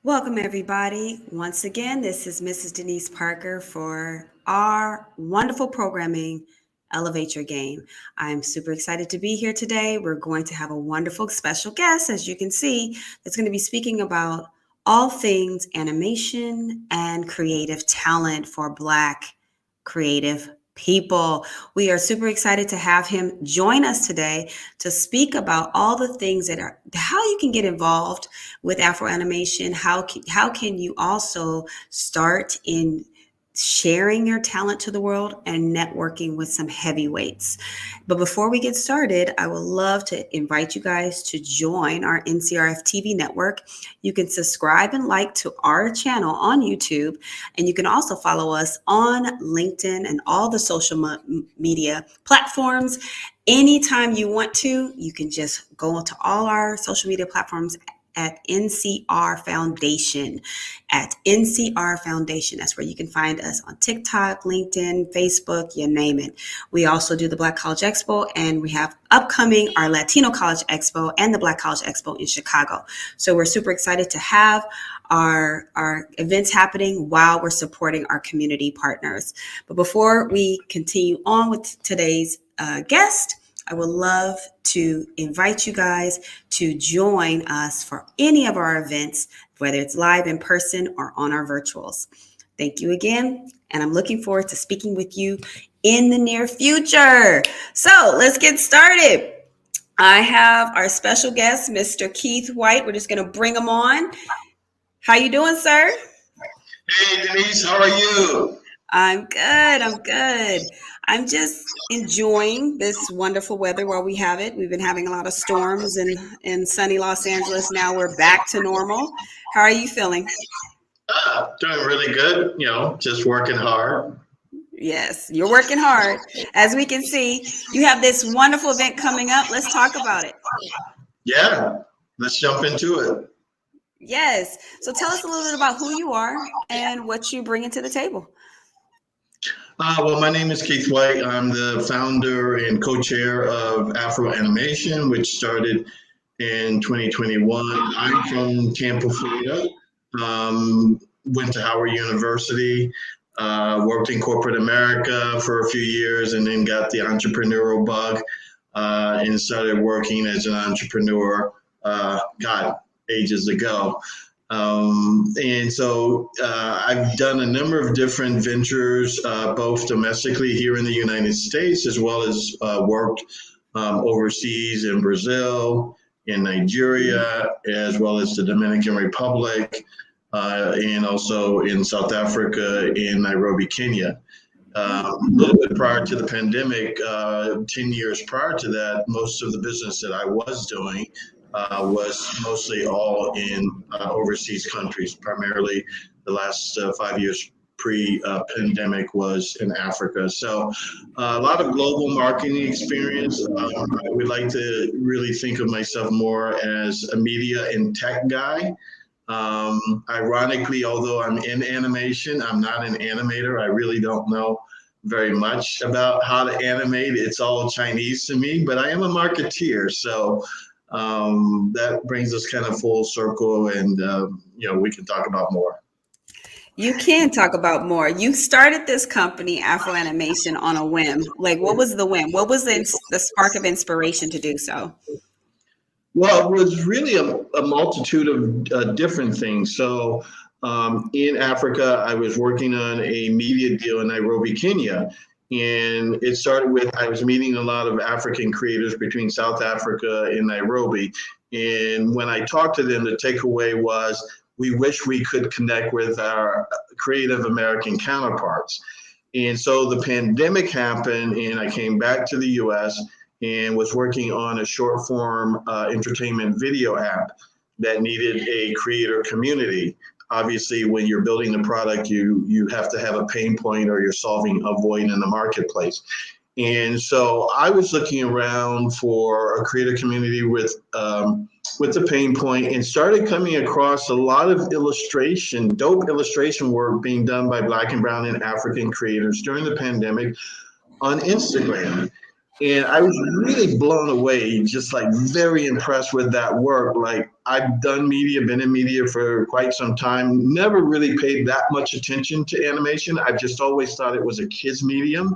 Welcome, everybody. Once again, this is Mrs. Denise Parker for our wonderful programming, Elevate Your Game. I'm super excited to be here today. We're going to have a wonderful special guest, as you can see, that's going to be speaking about all things animation and creative talent for Black creative people. We are super excited to have him join us today to speak about all the things that are how you can get involved with Afro animation. How can you also start in sharing your talent to the world and networking with some heavyweights. But before we get started, I would love to invite you guys to join our NCRF TV network. You can subscribe and like to our channel on YouTube, and you can also follow us on LinkedIn and all the social media platforms. Anytime you want to, you can just go onto all our social media platforms at NCR Foundation, at NCR Foundation. That's where you can find us on TikTok, LinkedIn, Facebook, you name it. We also do the Black College Expo, and we have upcoming our Latino College Expo and the Black College Expo in Chicago. So we're super excited to have our events happening while we're supporting our community partners. But before we continue on with today's guest, I would love to invite you guys to join us for any of our events, whether it's live in person or on our virtuals. Thank you again, and I'm looking forward to speaking with you in the near future. So let's get started. I have our special guest, Mr. Keith White. We're just going to bring him on. How you doing, sir? Hey, Denise, how are you? I'm good. I'm good. I'm just enjoying this wonderful weather while we have it. We've been having a lot of storms in sunny Los Angeles. Now we're back to normal. How are you feeling? Doing really good, just working hard. Yes, you're working hard. As we can see, you have this wonderful event coming up. Let's talk about it. Yeah, let's jump into it. Yes. So tell us a little bit about who you are and what you bring to the table. Well, my name is Keith White. I'm the founder and co-chair of AfroAnimation, which started in 2021. I'm from Tampa, Florida. Went to Howard University, worked in corporate America for a few years, and then got the entrepreneurial bug and started working as an entrepreneur, God, ages ago. And so I've done a number of different ventures, both domestically here in the United States, as well as worked overseas in Brazil, in Nigeria, as well as the Dominican Republic, and also in South Africa, in Nairobi, Kenya. A little bit prior to the pandemic, 10 years prior to that, most of the business that I was doing was mostly all in overseas countries. Primarily, the last 5 years pre-pandemic was in Africa. So a lot of global marketing experience. I would like to really think of myself more as a media and tech guy. Ironically, although I'm in animation, I'm not an animator. I really don't know very much about how to animate. It's all Chinese to me, but I am a marketeer. So that brings us kind of full circle, and we can talk about more. You can talk about more. You started this company, Afro Animation, on a whim. Like, what was the whim? What was the spark of inspiration to do so? Well, it was really a multitude of different things. So in Africa, I was working on a media deal in Nairobi, Kenya. And it started with I was meeting a lot of African creators between South Africa and Nairobi. And when I talked to them, the takeaway was we wish we could connect with our creative American counterparts. And so the pandemic happened, and I came back to the US and was working on a short form entertainment video app that needed a creator community. Obviously, when you're building the product, you have to have a pain point, or you're solving a void in the marketplace. And so I was looking around for a creator community with the pain point, and started coming across a lot of dope illustration work being done by Black and Brown and African creators during the pandemic on Instagram. And I was really blown away, just like very impressed with that work. Like I've done media, been in media for quite some time, never really paid that much attention to animation. I've just always thought it was a kid's medium.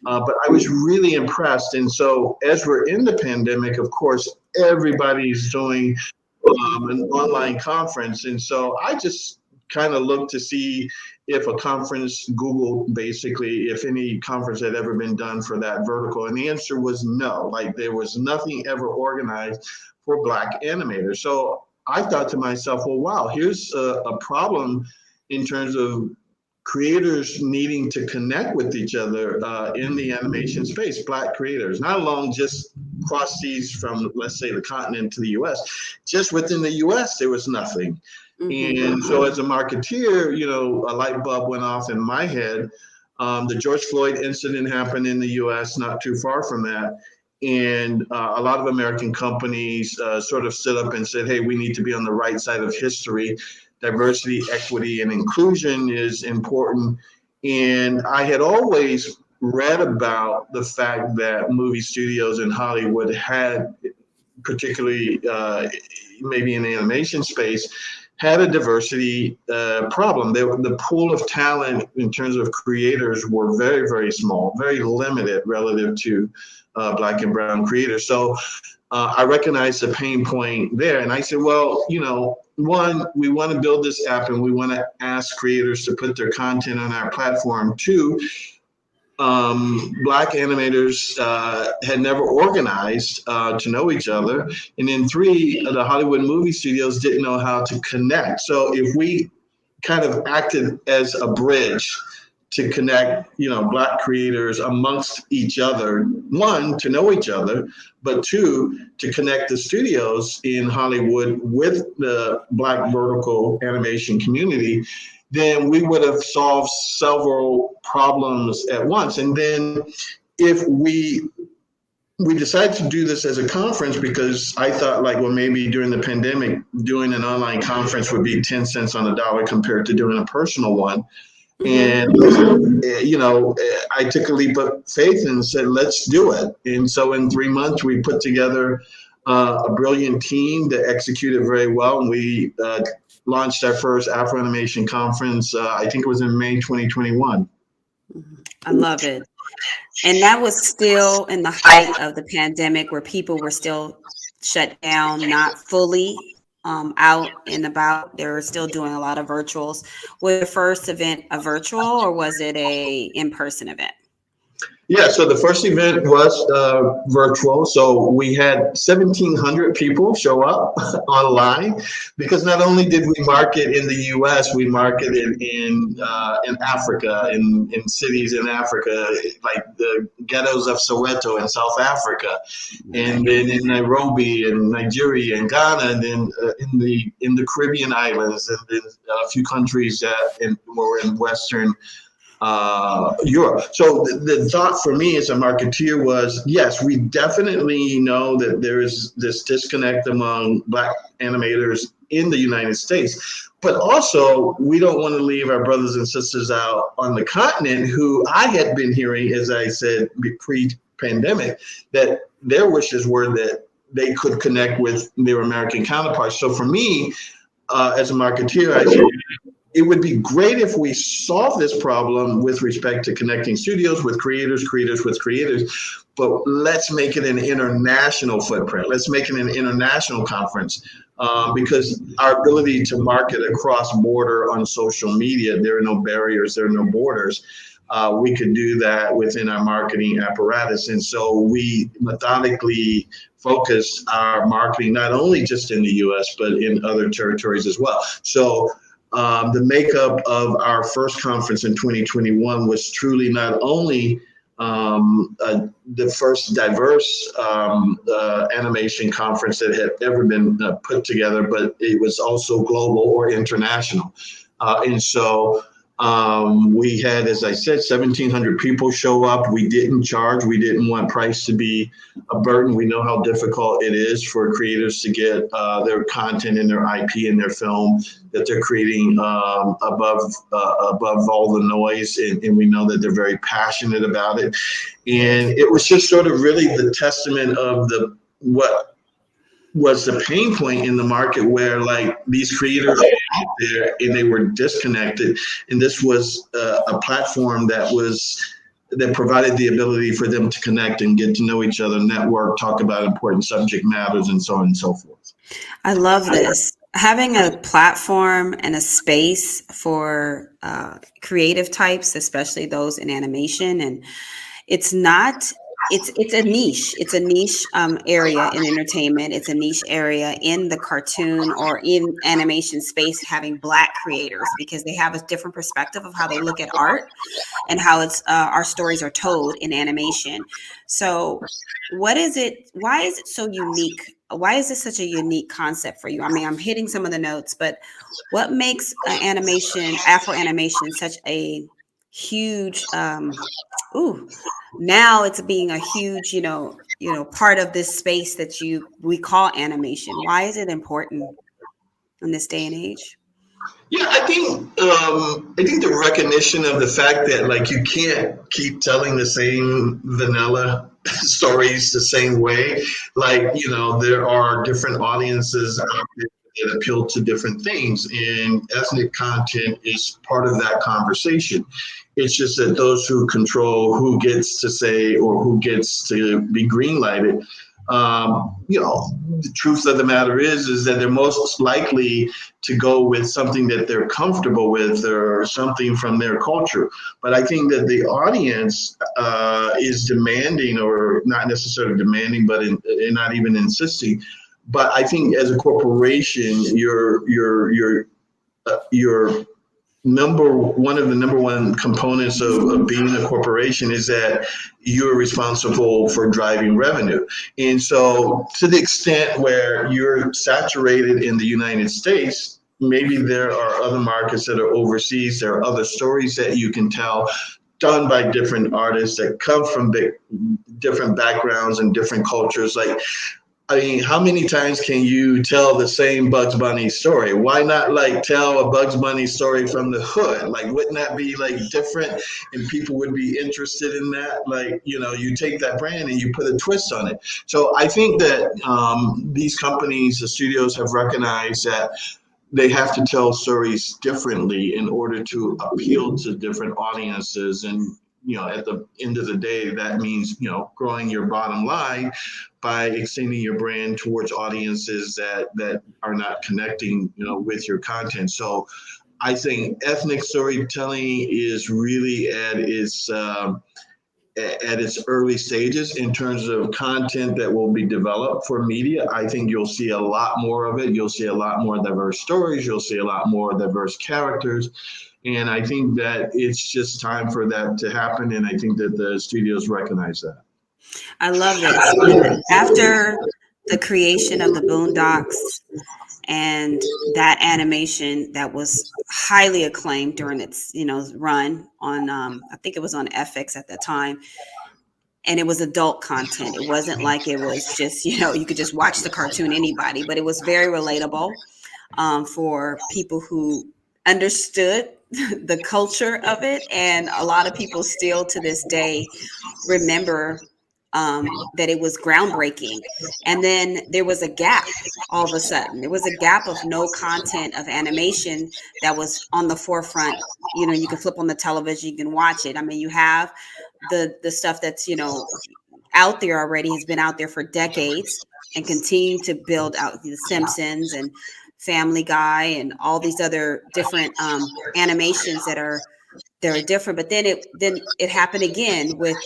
But I was really impressed. And so as we're in the pandemic, of course, everybody's doing an online conference. And so I just kind of looked to see if a conference, Google basically, if any conference had ever been done for that vertical. And the answer was no, like there was nothing ever organized for Black animators. So I thought to myself, well, wow, here's a problem in terms of creators needing to connect with each other in the animation space, Black creators, not alone just cross seas from, let's say, the continent to the US. Just within the US, there was nothing. And so as a marketeer, you know, a light bulb went off in my head. The George Floyd incident happened in the US, not too far from that. And a lot of American companies sort of stood up and said, hey, we need to be on the right side of history. Diversity, equity, and inclusion is important. And I had always read about the fact that movie studios in Hollywood had, particularly maybe in the animation space, had a diversity problem. The pool of talent in terms of creators were very, very small, very limited relative to Black and brown creators. So I recognized the pain point there. And I said, well, you know, one, we want to build this app and we want to ask creators to put their content on our platform. Two, Black animators had never organized to know each other. And then three, the Hollywood movie studios didn't know how to connect. So if we kind of acted as a bridge to connect, you know, Black creators amongst each other, one, to know each other, but two, to connect the studios in Hollywood with the Black vertical animation community, then we would have solved several problems at once. And then if we decided to do this as a conference because I thought like, well, maybe during the pandemic, doing an online conference would be 10 cents on the dollar compared to doing a personal one. And, you know, I took a leap of faith and said, let's do it. And so in 3 months, we put together a brilliant team that executed very well. And we launched our first AfroAnimation Conference, I think it was in May 2021. I love it. And that was still in the height of the pandemic where people were still shut down, not fully out and about. They were still doing a lot of virtuals. Was the first event a virtual or was it a in-person event? Yeah, so the first event was virtual. So we had 1,700 people show up online because not only did we market in the U.S., we marketed in Africa, in cities in Africa, like the ghettos of Soweto in South Africa, and then in Nairobi and Nigeria and Ghana, and then in the Caribbean islands, and then a few countries that were in Western Europe. So the thought for me as a marketeer was, yes, we definitely know that there is this disconnect among Black animators in the United States, but also we don't want to leave our brothers and sisters out on the continent who I had been hearing, as I said, pre-pandemic, that their wishes were that they could connect with their American counterparts. So for me, as a marketeer, I said, it would be great if we solve this problem with respect to connecting studios with creators with creators, but let's make it an international footprint. Let's make it an international conference because our ability to market across border on social media, there are no barriers, there are no borders. We could do that within our marketing apparatus. And so we methodically focus our marketing, not only just in the US, but in other territories as well. So the makeup of our first conference in 2021 was truly not only the first diverse animation conference that had ever been put together, but it was also global or international. And so We had, as I said, 1,700 people show up. We didn't charge. We didn't want price to be a burden. We know how difficult it is for creators to get their content and their IP and their film that they're creating above all the noise, and we know that they're very passionate about it. And it was just sort of really the testament of what was the pain point in the market, where like these creators were out there and they were disconnected, and this was a platform that provided the ability for them to connect and get to know each other, network, talk about important subject matters, and so on and so forth. I love this. Having a platform and a space for creative types, especially those in animation, and it's not it's a niche. It's a niche area in entertainment. It's a niche area in the cartoon or in animation space, having Black creators, because they have a different perspective of how they look at art and how it's our stories are told in animation. So what is it? Why is it so unique? Why is this such a unique concept for you? I mean, I'm hitting some of the notes, but what makes Afro animation, such a huge, ooh, now it's being a huge, part of this space that we call animation. Why is it important in this day and age? Yeah, I think the recognition of the fact that like you can't keep telling the same vanilla stories the same way. Like, there are different audiences out there that appeal to different things, and ethnic content is part of that conversation. It's just that those who control who gets to say or who gets to be greenlighted, the truth of the matter is that they're most likely to go with something that they're comfortable with or something from their culture. But I think that the audience is demanding, or not necessarily demanding, but not even insisting. But I think as a corporation, your one of the number one components of being a corporation is that you're responsible for driving revenue. And so to the extent where you're saturated in the United States, maybe there are other markets that are overseas. There are other stories that you can tell done by different artists that come from different backgrounds and different cultures. Like, I mean, how many times can you tell the same Bugs Bunny story? Why not like tell a Bugs Bunny story from the hood? Like, wouldn't that be like different, and people would be interested in that? Like, you take that brand and you put a twist on it. So I think that these companies, the studios, have recognized that they have to tell stories differently in order to appeal to different audiences. And at the end of the day, that means growing your bottom line by extending your brand towards audiences that are not connecting with your content. So I think ethnic storytelling is really at its early stages in terms of content that will be developed for media. I think you'll see a lot more of it. You'll see a lot more diverse stories. You'll see a lot more diverse characters. And I think that it's just time for that to happen. And I think that the studios recognize that. I love this. After the creation of the Boondocks and that animation that was highly acclaimed during its run on I think it was on FX at the time, and it was adult content. It wasn't like it was just you could just watch the cartoon, anybody, but it was very relatable for people who understood the culture of it. And a lot of people still to this day remember that it was groundbreaking. And then there was a gap. All of a sudden there was a gap of no content of animation that was on the forefront. You can flip on the television, you can watch it. I mean, you have the stuff that's out there already, has been out there for decades and continue to build out, the Simpsons and Family Guy and all these other different animations that are different. But then it happened again with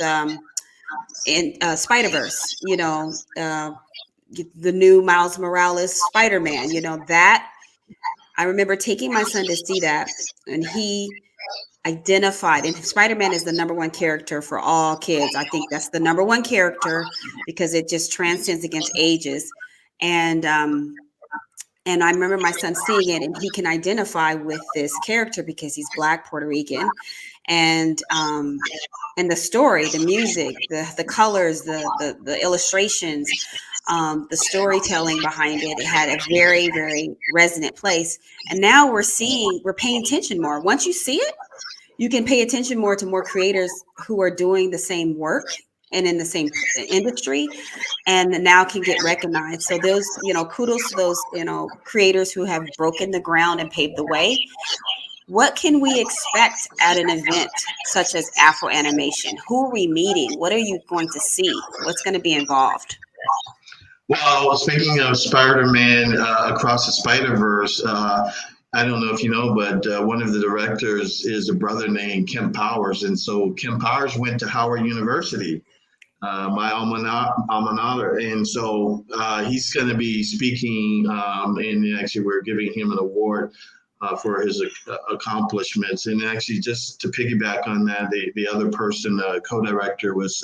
in Spider-Verse, the new Miles Morales Spider-Man, that I remember taking my son to see that, and he identified, and Spider-Man is the number one character for all kids. I think that's the number one character because it just transcends against ages. And And I remember my son seeing it, and he can identify with this character because he's Black, Puerto Rican, and the story, the music, the colors, the illustrations, the storytelling behind it, it had a very, very resonant place. And now we're paying attention more. Once you see it, you can pay attention more to more creators who are doing the same work and in the same industry, and now can get recognized. So those, kudos to those, creators who have broken the ground and paved the way. What can we expect at an event such as AfroAnimation? Who are we meeting? What are you going to see? What's going to be involved? Well, speaking of Spider-Man Across the Spider-Verse, I don't know if you know, but one of the directors is a brother named Kim Powers. And so Kim Powers went to Howard University, my alma mater. And so he's going to be speaking, and actually we're giving him an award for his accomplishments. And actually, just to piggyback on that, the other person, co-director, was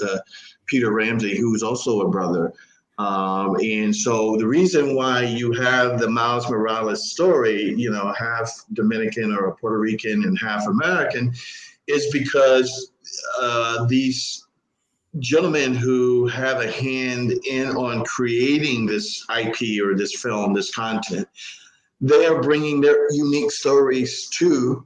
Peter Ramsey, who is also a brother. And so the reason why you have the Miles Morales story, half Dominican or Puerto Rican and half American, is because these gentlemen who have a hand in on creating this IP or this film, this content, they are bringing their unique stories to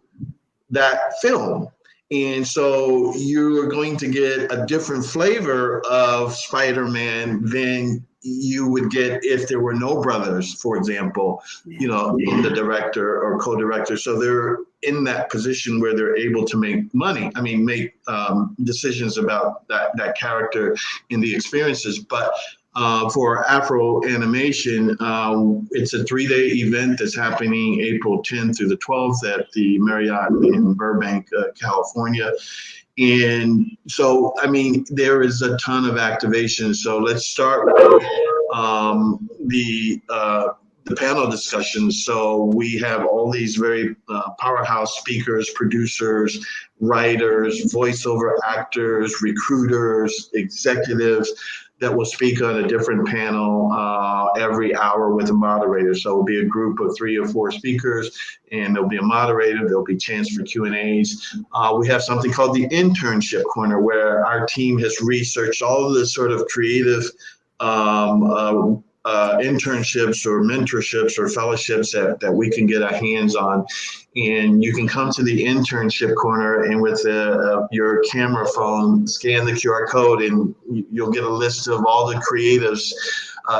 that film. And so you are going to get a different flavor of Spider-Man than you would get if there were no brothers, for example, in the director or co-director. So they're in that position where they're able to make money. I mean, make decisions about that character and the experiences. But for AfroAnimation, it's a 3-day event that's happening April 10th through the 12th at the Marriott in Burbank, California. And so, I mean, there is a ton of activation. So let's start with the panel discussions. So we have all these very powerhouse speakers, producers, writers, voiceover actors, recruiters, executives that will speak on a different panel every hour with a moderator. So it'll be a group of 3 or 4 speakers, and there'll be a moderator. There'll be a chance for Q&As. We have something called the internship corner, where our team has researched all of the sort of creative internships or mentorships or fellowships that we can get our hands on. And you can come to the internship corner and with your camera phone, scan the QR code, and you'll get a list of all the creatives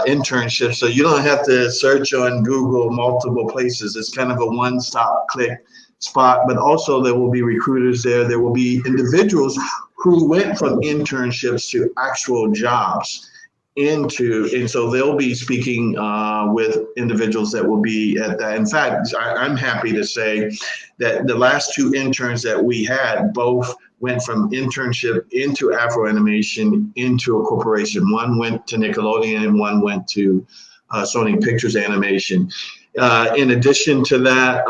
internships. So you don't have to search on Google multiple places. It's kind of a one-stop click spot, but also there will be recruiters there. There will be individuals who went from internships to actual jobs. And so they'll be speaking with individuals that will be at that. In fact, I'm happy to say that the last 2 interns that we had both went from internship into AfroAnimation into a corporation. One went to Nickelodeon and one went to Sony Pictures Animation. In addition to that,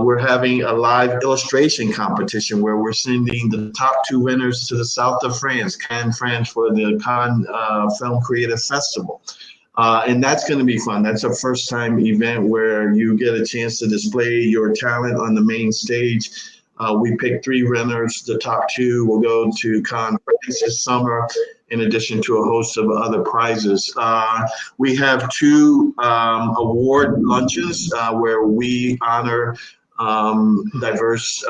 we're having a live illustration competition where we're sending the top 2 winners to the south of France, Cannes, France, for the Cannes Film Creative Festival. And that's going to be fun. That's a first-time event where you get a chance to display your talent on the main stage. We picked 3 winners. The top 2 will go to Cannes France this summer, in addition to a host of other prizes. We have 2 award lunches where we honor diverse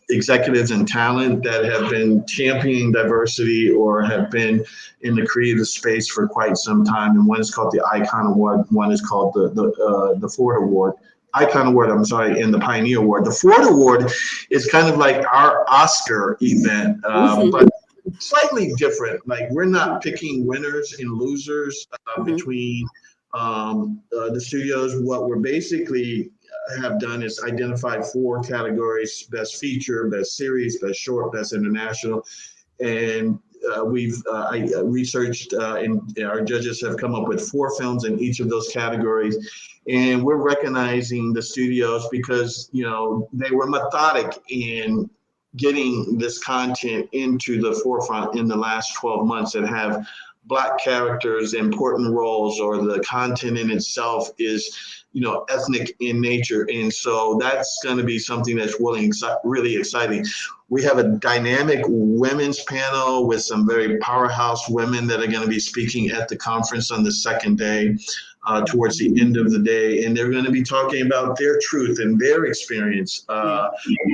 executives and talent that have been championing diversity or have been in the creative space for quite some time. And one is called the Icon Award. One is called the Ford Award. Icon Award, and the Pioneer Award. The Ford Award is kind of like our Oscar event, but slightly different. Like, we're not picking winners and losers between the studios. What we're basically have done is identify 4 categories: best feature, best series, best short, best international. And we've researched and our judges have come up with 4 films in each of those categories. And we're recognizing the studios because, they were methodic in getting this content into the forefront in the last 12 months and have Black characters, important roles, or the content in itself is, ethnic in nature. And so that's going to be something that's really exciting. We have a dynamic women's panel with some very powerhouse women that are going to be speaking at the conference on the second day. Towards the end of the day, and they're going to be talking about their truth and their experience,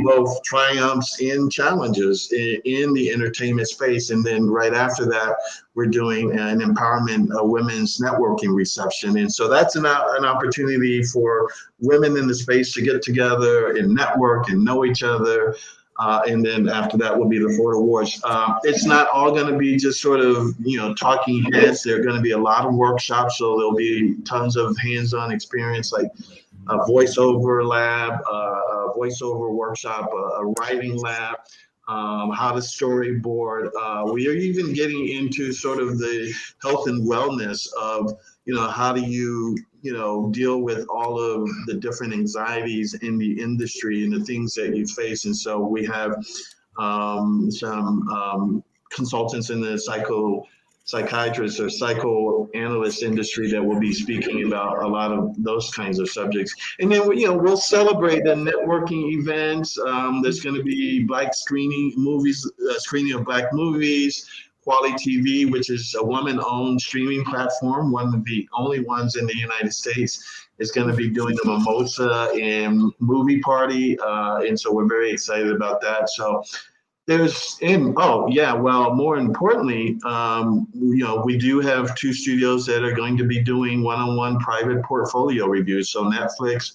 both triumphs and challenges in the entertainment space. And then right after that, we're doing an empowerment women's networking reception. And so that's an opportunity for women in the space to get together and network and know each other. And then after that will be the Ford Awards. It's not all going to be just sort of, talking heads. There are going to be a lot of workshops, so there'll be tons of hands-on experience, like a voiceover lab, a voiceover workshop, a writing lab, how to storyboard. We are even getting into sort of the health and wellness of, how do you, deal with all of the different anxieties in the industry and the things that you face. And so we have some consultants in the psychiatrist or psychoanalyst industry that will be speaking about a lot of those kinds of subjects. And then, we'll celebrate the networking events. There's going to be Black screening of Black movies. Quality TV, which is a woman-owned streaming platform, one of the only ones in the United States, is going to be doing a mimosa and movie party. And so we're very excited about that. So more importantly, we do have two studios that are going to be doing one-on-one private portfolio reviews. So Netflix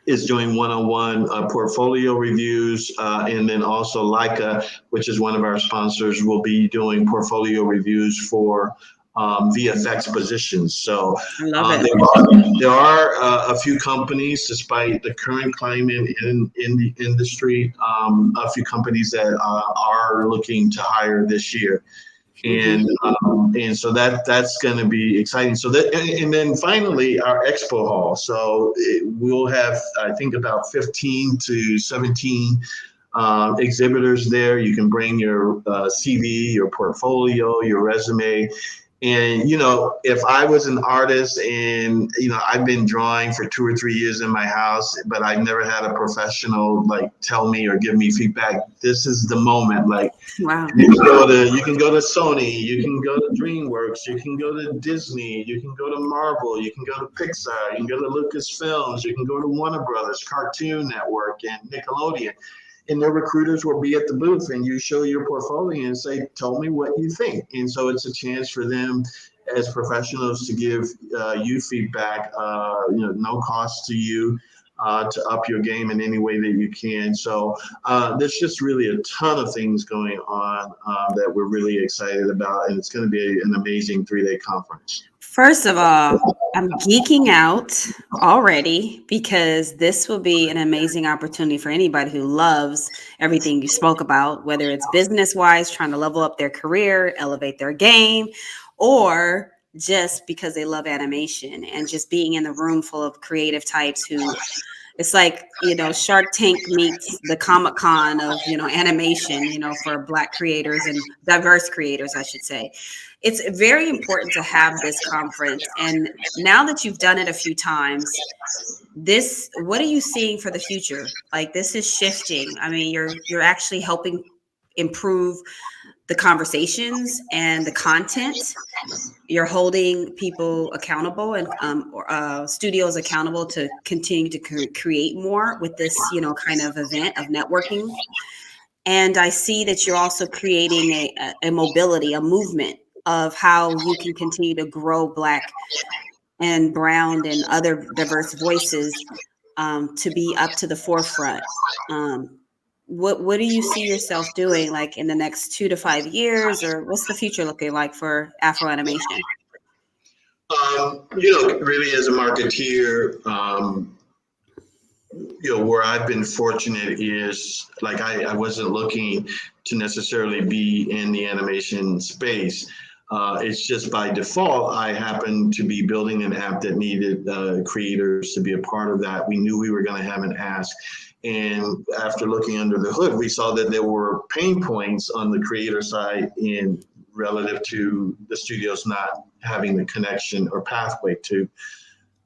is doing one-on-one portfolio reviews, and then also Leica, which is one of our sponsors, will be doing portfolio reviews for VFX positions. So there are a few companies, despite the current climate in the industry, a few companies that are looking to hire this year. And so that's going to be exciting. So and then finally our expo hall. So we'll have, I think, about 15 to 17 exhibitors there. You can bring your CV, your portfolio, your resume. And, if I was an artist and, I've been drawing for 2 or 3 years in my house, but I've never had a professional tell me or give me feedback, this is the moment. Wow. You can go to Sony, you can go to DreamWorks, you can go to Disney, you can go to Marvel, you can go to Pixar, you can go to Lucasfilms, you can go to Warner Brothers, Cartoon Network, and Nickelodeon. And their recruiters will be at the booth, and you show your portfolio and say, tell me what you think. And so it's a chance for them as professionals to give you feedback, no cost to you, to up your game in any way that you can. So there's just really a ton of things going on that we're really excited about, and it's going to be an amazing 3-day conference. First of all, I'm geeking out already because this will be an amazing opportunity for anybody who loves everything you spoke about, whether it's business-wise, trying to level up their career, elevate their game, or just because they love animation and just being in the room full of creative types who it's like, Shark Tank meets the Comic-Con of, animation, for Black creators and diverse creators, I should say. It's very important to have this conference. And now that you've done it a few times, what are you seeing for the future? This is shifting. I mean, you're actually helping improve the conversations and the content. You're holding people accountable and studios accountable to continue to create more with this, kind of event of networking. And I see that you're also creating a mobility, a movement of how you can continue to grow Black and brown and other diverse voices to be up to the forefront. What do you see yourself doing in the next 2 to 5 years, or what's the future looking like for AfroAnimation? Really as a marketeer, where I've been fortunate is I wasn't looking to necessarily be in the animation space. It's just by default, I happened to be building an app that needed creators to be a part of that. We knew we were going to have an ask. And after looking under the hood, we saw that there were pain points on the creator side in relative to the studios not having the connection or pathway to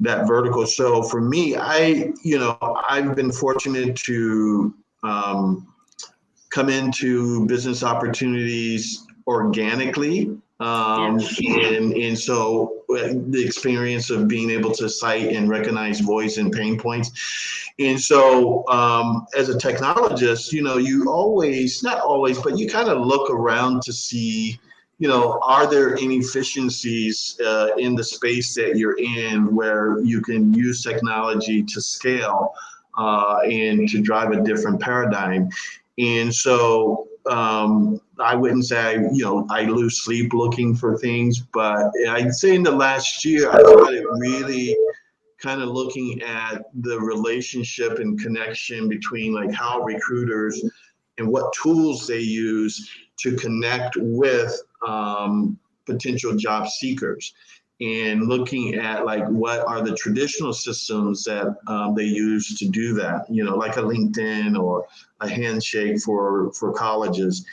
that vertical. So for me, I've been fortunate to come into business opportunities organically. And so the experience of being able to cite and recognize voice and pain points. And so as a technologist, you always, not always, but you kind of look around to see, are there inefficiencies in the space that you're in where you can use technology to scale and to drive a different paradigm. And so I wouldn't say, I lose sleep looking for things, but I'd say in the last year, I started really kind of looking at the relationship and connection between like how recruiters and what tools they use to connect with potential job seekers, and looking at like what are the traditional systems that they use to do that, like a LinkedIn or a handshake for colleges.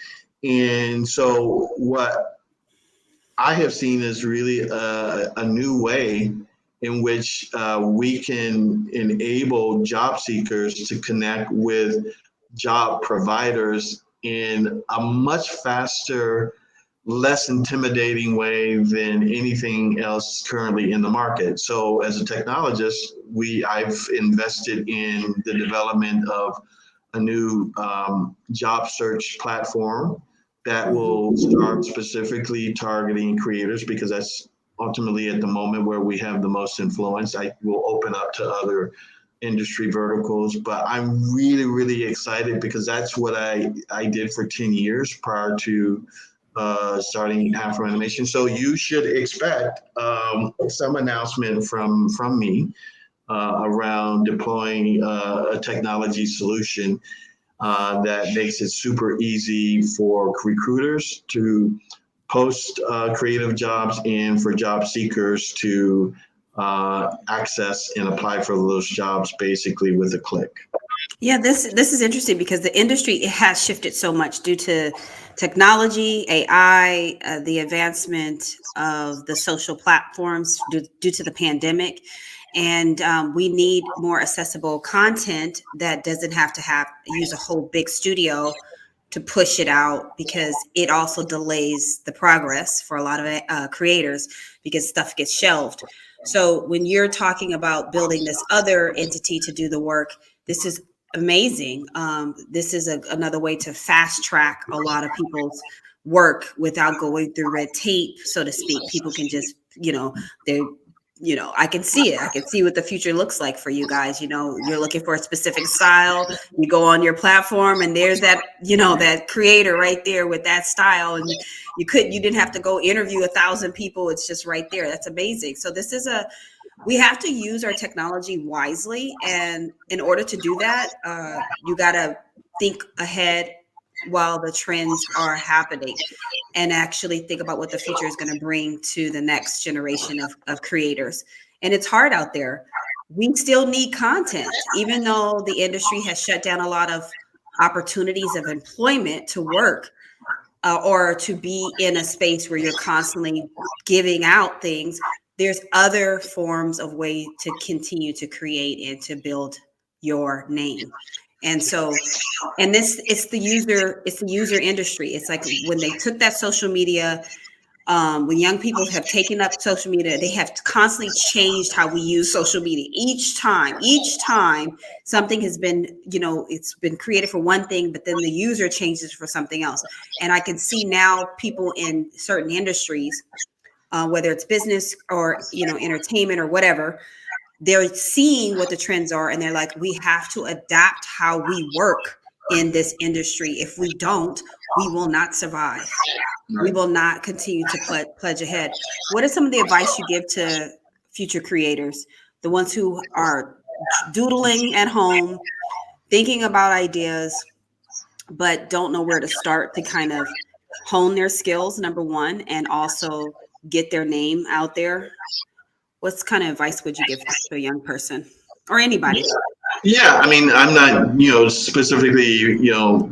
And so what I have seen is really a new way in which we can enable job seekers to connect with job providers in a much faster, less intimidating way than anything else currently in the market. So as a technologist, I've invested in the development of a new job search platform that will start specifically targeting creators, because that's ultimately at the moment where we have the most influence. I will open up to other industry verticals, but I'm really, really excited because that's what I did for 10 years prior to starting AfroAnimation. So you should expect some announcement from me around deploying a technology solution that makes it super easy for recruiters to post creative jobs and for job seekers to access and apply for those jobs basically with a click. Yeah, this is interesting because the industry, it has shifted so much due to technology, AI, the advancement of the social platforms due to the pandemic, and we need more accessible content that doesn't have to use a whole big studio to push it out, because it also delays the progress for a lot of creators because stuff gets shelved. So when you're talking about building this other entity to do the work, this is amazing. This is another way to fast track a lot of people's work without going through red tape, so to speak. People can just, I can see it. I can see what the future looks like for you guys. You're looking for a specific style. You go on your platform and there's that, that creator right there with that style. And you didn't have to go interview 1,000 people. It's just right there. That's amazing. So we have to use our technology wisely. And in order to do that, you got to think ahead while the trends are happening and actually think about what the future is going to bring to the next generation of creators. And it's hard out there. We still need content, even though the industry has shut down a lot of opportunities of employment to work or to be in a space where you're constantly giving out things. There's other forms of way to continue to create and to build your name. And so, it's the user industry. It's like when they took that social media, when young people have taken up social media, they have constantly changed how we use social media. Each time something has been, it's been created for one thing, but then the user changes for something else. And I can see now people in certain industries, whether it's business or, entertainment or whatever, they're seeing what the trends are and they're like, we have to adapt how we work in this industry. If we don't, we will not survive. We will not continue to pledge ahead. What is some of the advice you give to future creators, the ones who are doodling at home, thinking about ideas, but don't know where to start to kind of hone their skills, number one, and also get their name out there, what kind of advice would you give to a young person or anybody? Yeah, I mean, I'm not, specifically,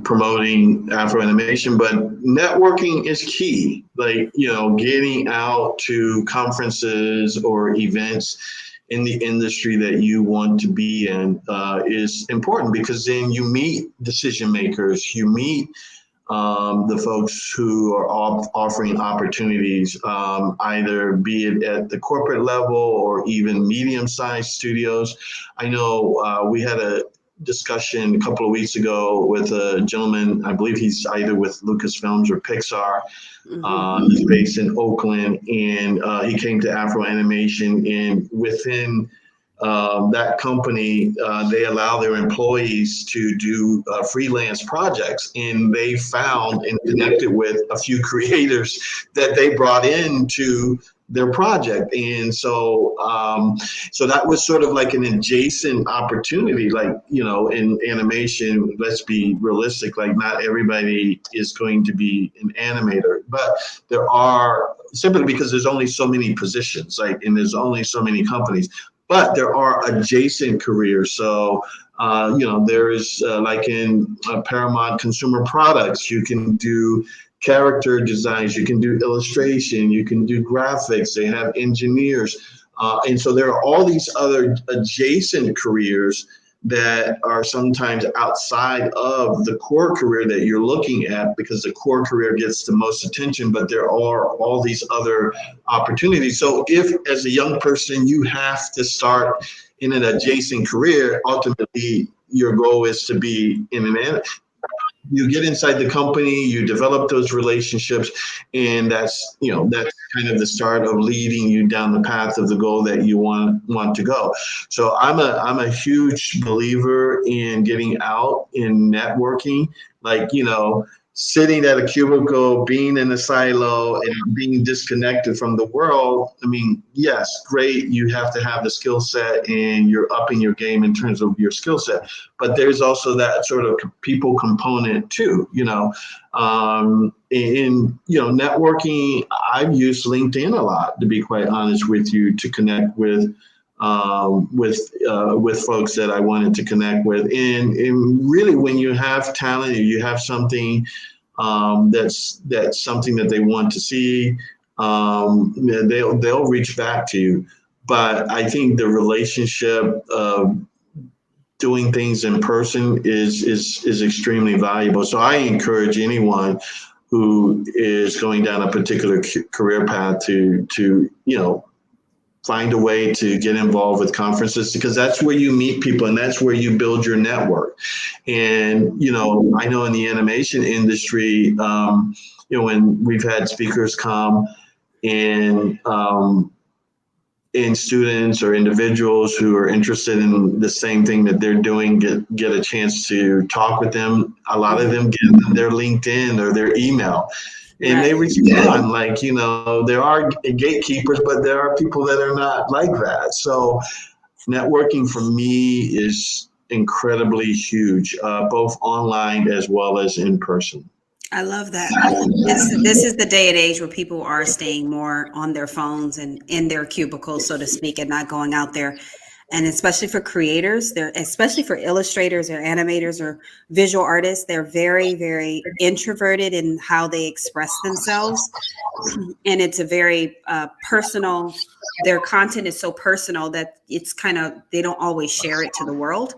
promoting Afro animation, but networking is key. Like, getting out to conferences or events in the industry that you want to be in is important, because then you meet decision makers, you meet the folks who are offering opportunities, either be it at the corporate level or even medium-sized studios. I know we had a discussion a couple of weeks ago with a gentleman, I believe he's either with Lucasfilms or Pixar. He's based in Oakland, and he came to Afro Animation, and within that company, they allow their employees to do freelance projects, and they found and connected with a few creators that they brought into their project. And so that was sort of like an adjacent opportunity. Like, in animation, let's be realistic, like not everybody is going to be an animator, but there are, simply because there's only so many positions, like, and there's only so many companies. But there are adjacent careers. So, there is like in Paramount Consumer Products, you can do character designs, you can do illustration, you can do graphics, they have engineers. And so there are all these other adjacent careers that are sometimes outside of the core career that you're looking at, because the core career gets the most attention, but there are all these other opportunities. So if, as a young person, you have to start in an adjacent career, ultimately your goal is to be in an, you get inside the company, you develop those relationships, and that's kind of the start of leading you down the path of the goal that you want to go. So I'm a huge believer in getting out in networking, like, sitting at a cubicle, being in a silo, and being disconnected from the world. I mean, yes, great, you have to have the skill set and you're upping your game in terms of your skill set. But there's also that sort of people component too, networking. I've used LinkedIn a lot, to be quite honest with you, to connect with folks that I wanted to connect with. And really, when you have talent, you have something that's something that they want to see, they'll reach back to you. But I think the relationship of doing things in person is extremely valuable. So I encourage anyone who is going down a particular career path to find a way to get involved with conferences, because that's where you meet people and that's where you build your network. And, I know in the animation industry, when we've had speakers come and students or individuals who are interested in the same thing that they're doing get a chance to talk with them. A lot of them get their LinkedIn or their email. And they respond, like, there are gatekeepers, but there are people that are not like that. So networking for me is incredibly huge, both online as well as in person. I love that. This is the day and age where people are staying more on their phones and in their cubicles, so to speak, and not going out there. And especially for creators, especially for illustrators or animators or visual artists, they're very, very introverted in how they express themselves. And it's a very personal, their content is so personal that it's they don't always share it to the world.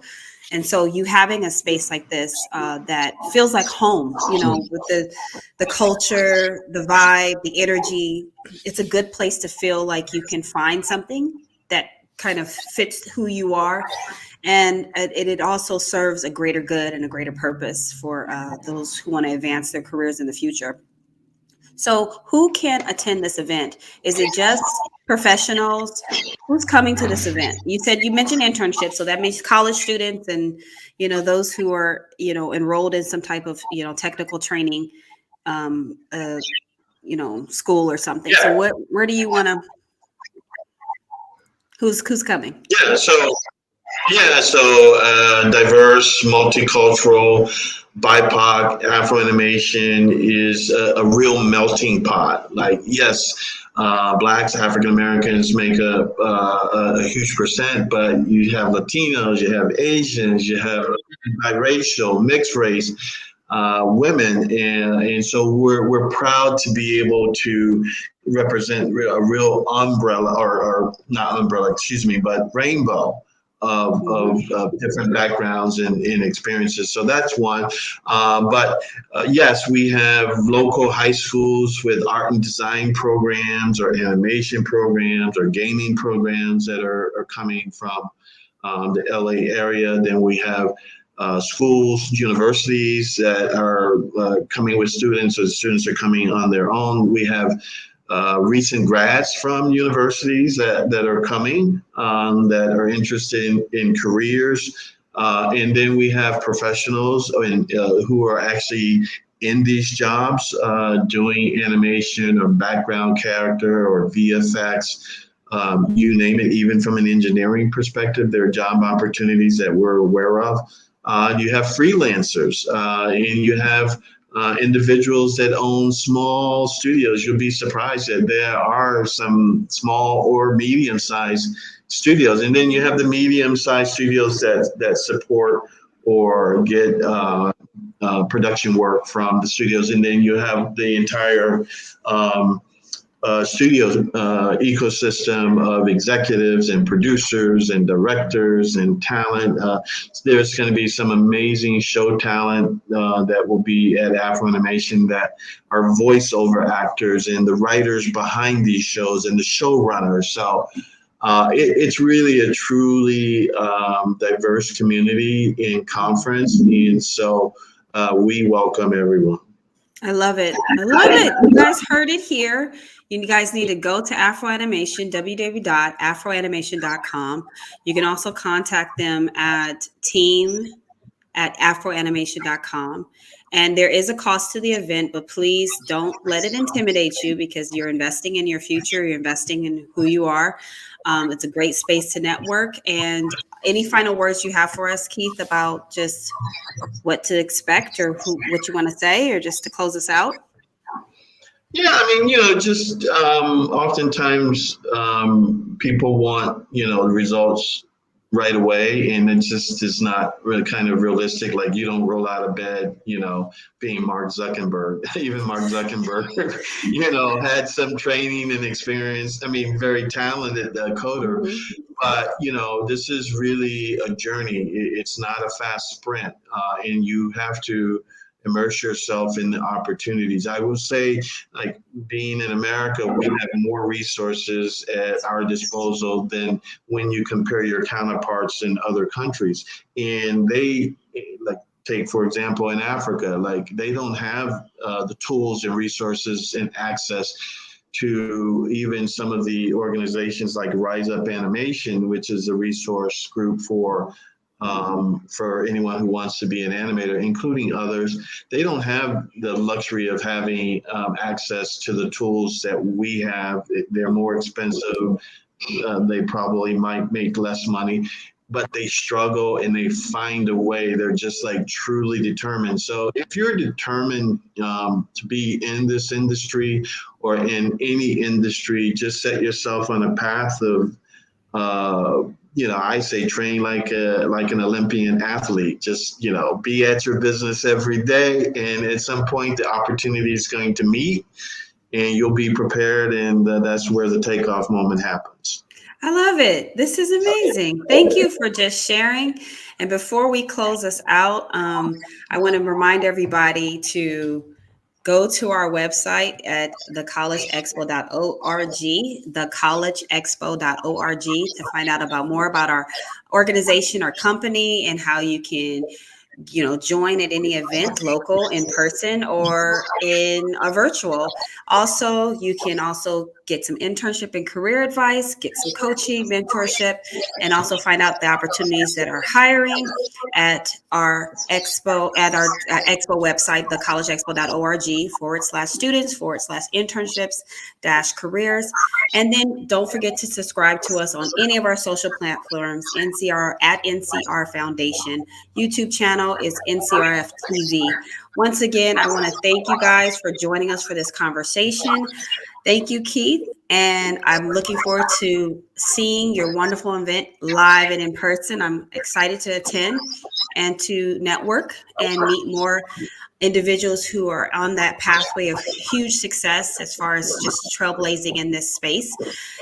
And so you having a space like this that feels like home, with the culture, the vibe, the energy, it's a good place to feel like you can find something that kind of fits who you are. And it also serves a greater good and a greater purpose for those who want to advance their careers in the future. So who can attend this event? Is it just professionals? Who's coming to this event? You mentioned internships, so that means college students and, those who are, enrolled in some type of, technical training, school or something. Yeah. So where do you want to, who's coming? Yeah. So diverse, multicultural, BIPOC Afro animation is a real melting pot. Like, yes, blacks, African Americans make a huge percent, but you have Latinos, you have Asians, you have biracial, mixed race women, and so we're proud to be able to represent a real umbrella, or not umbrella, excuse me, but rainbow of different backgrounds and experiences. So that's one. But yes, we have local high schools with art and design programs or animation programs or gaming programs that are coming from the LA area. Then we have schools, universities that are coming with students, or students are coming on their own. We have recent grads from universities that are coming that are interested in careers. And then we have professionals who are actually in these jobs doing animation or background character or VFX. You name it, even from an engineering perspective, there are job opportunities that we're aware of. You have freelancers, and you have individuals that own small studios. You'll be surprised that there are some small or medium-sized studios, and then you have the medium-sized studios that support or get production work from the studios, and then you have the entire studio ecosystem of executives and producers and directors and talent. There's going to be some amazing show talent that will be at AfroAnimation that are voiceover actors and the writers behind these shows and the showrunners. So it's really a truly diverse community in conference. And so we welcome everyone. I love it. I love it. You guys heard it here. You guys need to go to AfroAnimation, www.afroanimation.com. You can also contact them at team@afroanimation.com. And there is a cost to the event, but please don't let it intimidate you, because you're investing in your future. You're investing in who you are. It's a great space to network. And any final words you have for us, Keith, about just what to expect, or what you want to say, or just to close us out? Yeah, I mean, just oftentimes people want, results right away, and it just is not really kind of realistic. Like, you don't roll out of bed, being Mark Zuckerberg. Even Mark Zuckerberg, had some training and experience. I mean, very talented coder. Mhm. But, this is really a journey. It's not a fast sprint, and you have to immerse yourself in the opportunities. I will say, like, being in America, we have more resources at our disposal than when you compare your counterparts in other countries. And they, like, take, for example, in Africa, like, they don't have the tools and resources and access to even some of the organizations like Rise Up Animation, which is a resource group for anyone who wants to be an animator, including others. They don't have the luxury of having access to the tools that we have. They're more expensive. They probably might make less money, but they struggle and they find a way. They're just like truly determined. So if you're determined to be in this industry or in any industry, just set yourself on a path of I say train like an Olympian athlete. Just, be at your business every day, and at some point the opportunity is going to meet, and you'll be prepared, and that's where the takeoff moment happens. I love it. This is amazing. Thank you for just sharing. And before we close us out, I want to remind everybody to go to our website at thecollegeexpo.org, thecollegeexpo.org, to find out more about our organization or company, and how you can join at any event, local, in person, or in a virtual. Also, you can also get some internship and career advice, get some coaching, mentorship, and also find out the opportunities that are hiring at our expo, expo website, thecollegeexpo.org/students/internships -careers. And then don't forget to subscribe to us on any of our social platforms, NCR at NCR Foundation, YouTube channel, now is NCRF TV. Once again, I want to thank you guys for joining us for this conversation. Thank you, Keith. And I'm looking forward to seeing your wonderful event live and in person. I'm excited to attend and to network and meet more individuals who are on that pathway of huge success as far as just trailblazing in this space.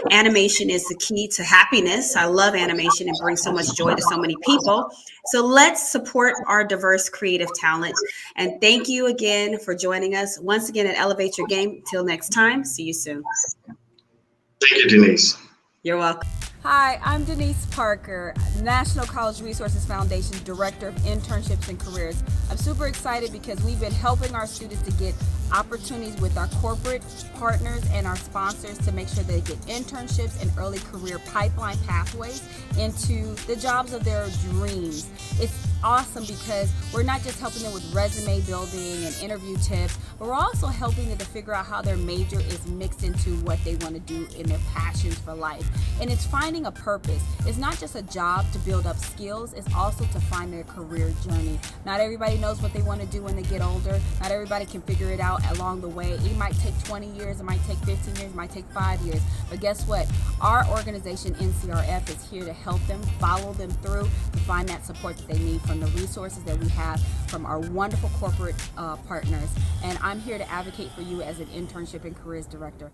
Animation is the key to happiness. I love animation. It brings so much joy to so many people. So let's support our diverse creative talent. And thank you again for joining us once again at Elevate Your Game. Till next time, see you soon. Thank you, Denise. You're welcome. Hi, I'm Denise Parker, National College Resources Foundation Director of Internships and Careers. I'm super excited because we've been helping our students to get opportunities with our corporate partners and our sponsors to make sure they get internships and early career pipeline pathways into the jobs of their dreams. It's awesome because we're not just helping them with resume building and interview tips, but we're also helping them to figure out how their major is mixed into what they want to do in their passions for life. And it's finding a purpose. It's not just a job to build up skills, it's also to find their career journey. Not everybody knows what they want to do when they get older. Not everybody can figure it out along the way. It might take 20 years, it might take 15 years, it might take 5 years. But guess what? Our organization, NCRF, is here to help them, follow them through to find that support that they need from the resources that we have from our wonderful corporate partners. And I'm here to advocate for you as an internship and careers director.